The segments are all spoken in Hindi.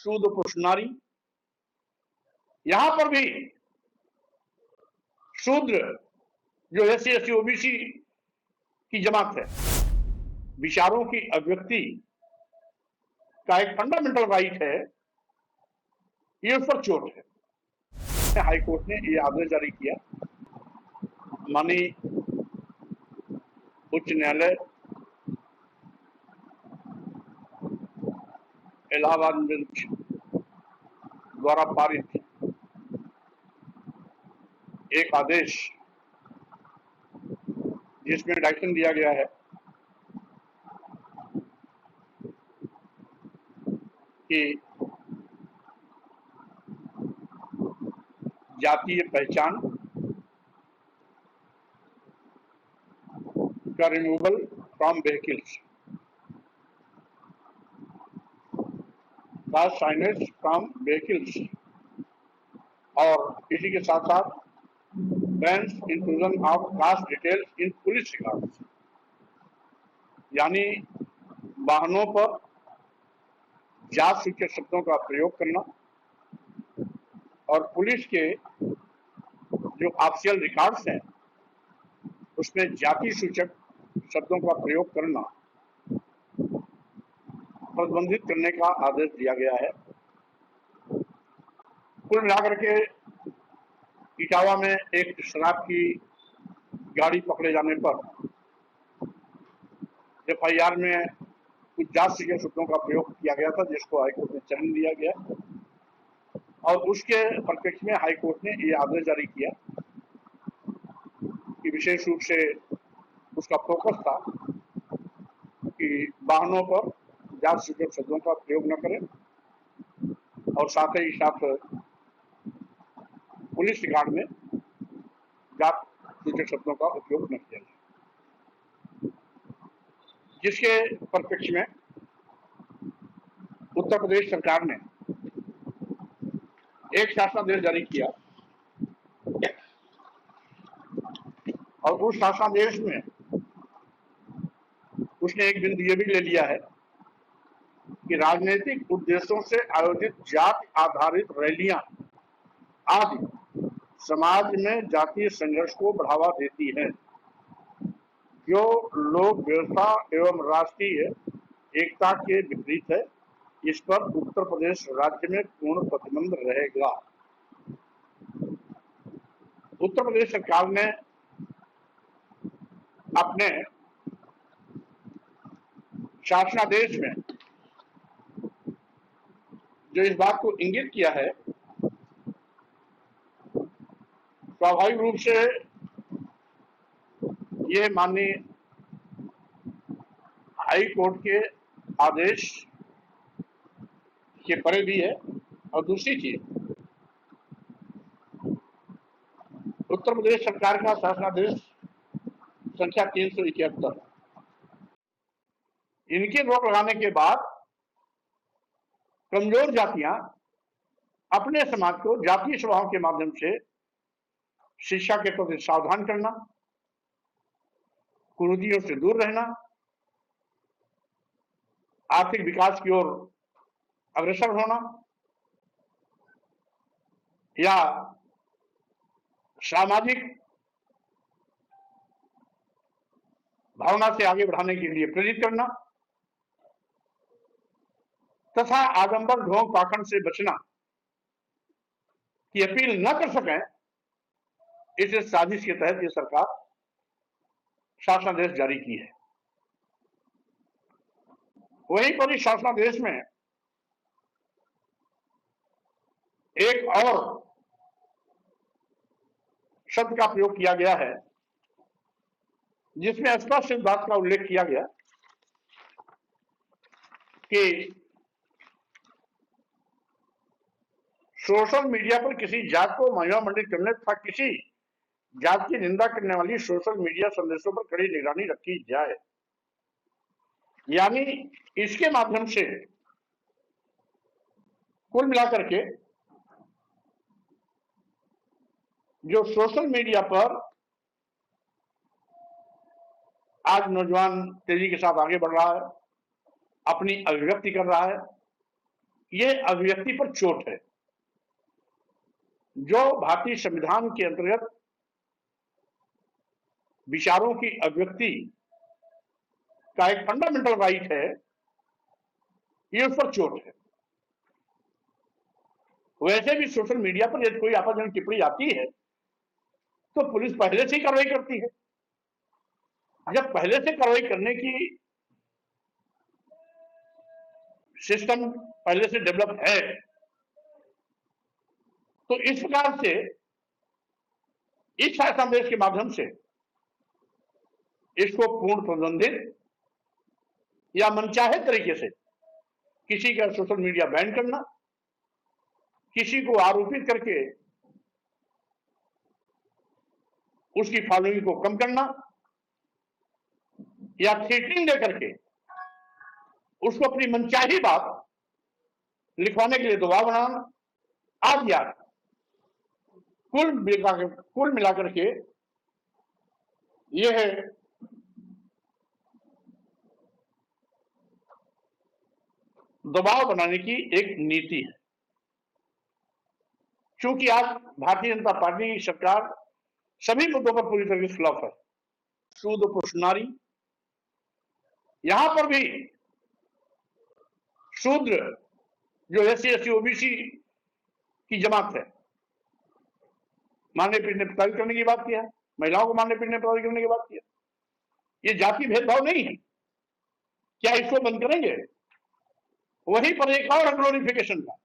शूद्र पुरुष नारी, यहां पर भी शूद्र जो एससी एसटी ओबीसी की जमात है, विचारों की अभिव्यक्ति का एक फंडामेंटल राइट है, ये उस पर चोट है। हाईकोर्ट ने ये आदेश जारी किया, माननीय उच्च न्यायालय इलाहाबाद बेंच द्वारा पारित एक आदेश जिसमें डायरेक्शन दिया गया है कि जातीय पहचान का removal from vehicles, caste signage from vehicles, और इसी के साथ साथ bans inclusion of caste details in police records, यानी वाहनों पर जात सूचक शब्दों का प्रयोग करना और पुलिस के जो ऑफिशियल रिकॉर्ड्स हैं उसमें जाति सूचक शब्दों का प्रयोग करना प्रतिबंधित करने का आदेश दिया गया है। कुल मिलाकर के इटावा में एक शराब की गाड़ी पकड़े जाने पर एफआईआर में कुछ जात सूचक शब्दों का प्रयोग किया गया था, जिसको हाईकोर्ट ने चलन दिया गया, और उसके परिप्रेक्ष्य में हाईकोर्ट ने ये आदेश जारी किया कि विशेष रूप से उसका फोकस था कि वाहनों पर जात सूचक शब्दों का प्रयोग न करें और साथ ही साथ पुलिस रिकॉर्ड में जात सूचक शब्दों का उपयोग न किया जाए, जिसके परिप्रेक्ष्य में उत्तर प्रदेश सरकार ने एक शासनादेश जारी किया और उस शासनादेश में उसने एक बिंदु ये भी ले लिया है कि राजनीतिक उद्देश्यों से आयोजित जाति आधारित रैलियां आदि समाज में जातीय संघर्ष को बढ़ावा देती हैं, जो लोक व्यवस्था एवं राष्ट्रीय एकता के विपरीत है। इस पर उत्तर प्रदेश राज्य में पूर्ण प्रतिबंध रहेगा। उत्तर प्रदेश सरकार ने अपने शासनादेश में जो इस बात को इंगित किया है, स्वाभाविक रूप से ये माननीय हाई कोर्ट के आदेश के परे भी है। और दूसरी चीज, उत्तर प्रदेश सरकार का शासनादेश संख्या 371, इनकी रोक लगाने के बाद कमजोर जातियां अपने समाज को जातीय सभाओं के माध्यम से शिक्षा के प्रति सावधान करना, कुरीतियों से दूर रहना, आर्थिक विकास की ओर अग्रसर होना या सामाजिक भावना से आगे बढ़ाने के लिए प्रेरित करना तथा आडंबर ढोंग पाखंड से बचना की अपील न कर सकें, इस साजिश के तहत ये सरकार शासनादेश जारी की है। वहीं पर इस शासनादेश में एक और शब्द का प्रयोग किया गया है, जिसमें स्पष्ट इस बात का उल्लेख किया गया कि सोशल मीडिया पर किसी जात को महिमा मंडित करने तथा किसी जात की निंदा करने वाली सोशल मीडिया संदेशों पर कड़ी निगरानी रखी जाए। यानी इसके माध्यम से कुल मिलाकर के जो सोशल मीडिया पर आज नौजवान तेजी के साथ आगे बढ़ रहा है, अपनी अभिव्यक्ति कर रहा है, ये अभिव्यक्ति पर चोट है, जो भारतीय संविधान के अंतर्गत विचारों की अभिव्यक्ति का एक फंडामेंटल राइट है, ये उस पर चोट है। वैसे भी सोशल मीडिया पर यदि कोई आपत्तिजनक टिप्पणी आती है तो पुलिस पहले से ही कार्रवाई करती है। जब पहले से कार्रवाई करने की सिस्टम पहले से डेवलप है तो इस प्रकार से इस संदेश के माध्यम से इसको पूर्ण प्रतिबंधित या मनचाहे तरीके से किसी का सोशल मीडिया बैन करना, किसी को आरोपित करके उसकी फॉलोइंग को कम करना या थ्रेटनिंग दे करके उसको अपनी मनचाही बात लिखवाने के लिए दबाव बनाना आदि कुल मिलाकर के यह दबाव बनाने की एक नीति है। क्योंकि आज भारतीय जनता पार्टी की सरकार सभी मुद्दों पर पूरी तरह से खिलाफ है। शूद्र पुरुषनारी, यहां पर भी शूद्र जो SC OBC की जमात है, मारने पीटने प्रताड़ित करने की बात किया, महिलाओं को मारने पीटने प्रताड़ित करने की बात किया। ये जाति भेदभाव नहीं है, क्या इसको बंद करेंगे? वहीं पर एक और ग्लोरिफिकेशन था,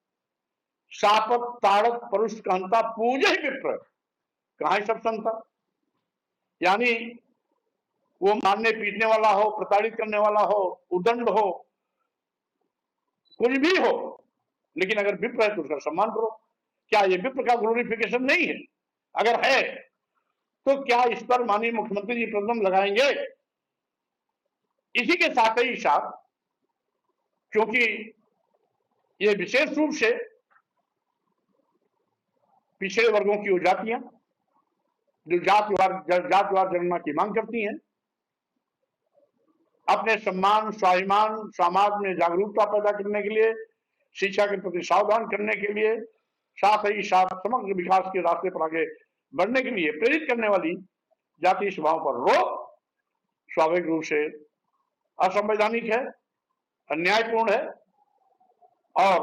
शापत ताड़क परुष कहता पूजे ही विप्र, कहां सब संता, यानी वो मारने पीटने वाला हो, प्रताड़ित करने वाला हो, उदंड हो, कुछ भी हो, लेकिन अगर विप्र है तो उसका सम्मान करो। क्या ये विप्र का ग्लोरिफिकेशन नहीं है? अगर है तो क्या इस पर माननीय मुख्यमंत्री जी प्रतिबंध लगाएंगे? इसी के साथ ही साथ, क्योंकि ये विशेष रूप से पिछड़े वर्गों की वो जातियां जो जातिवार जनगणना की मांग करती हैं, अपने सम्मान स्वाभिमान समाज में जागरूकता पैदा करने के लिए, शिक्षा के प्रति सावधान करने के लिए, साथ ही साथ समग्र विकास के रास्ते पर आगे बढ़ने के लिए प्रेरित करने वाली जातीय सभाओं पर रोक स्वाभाविक रूप से असंवैधानिक है, अन्यायपूर्ण है और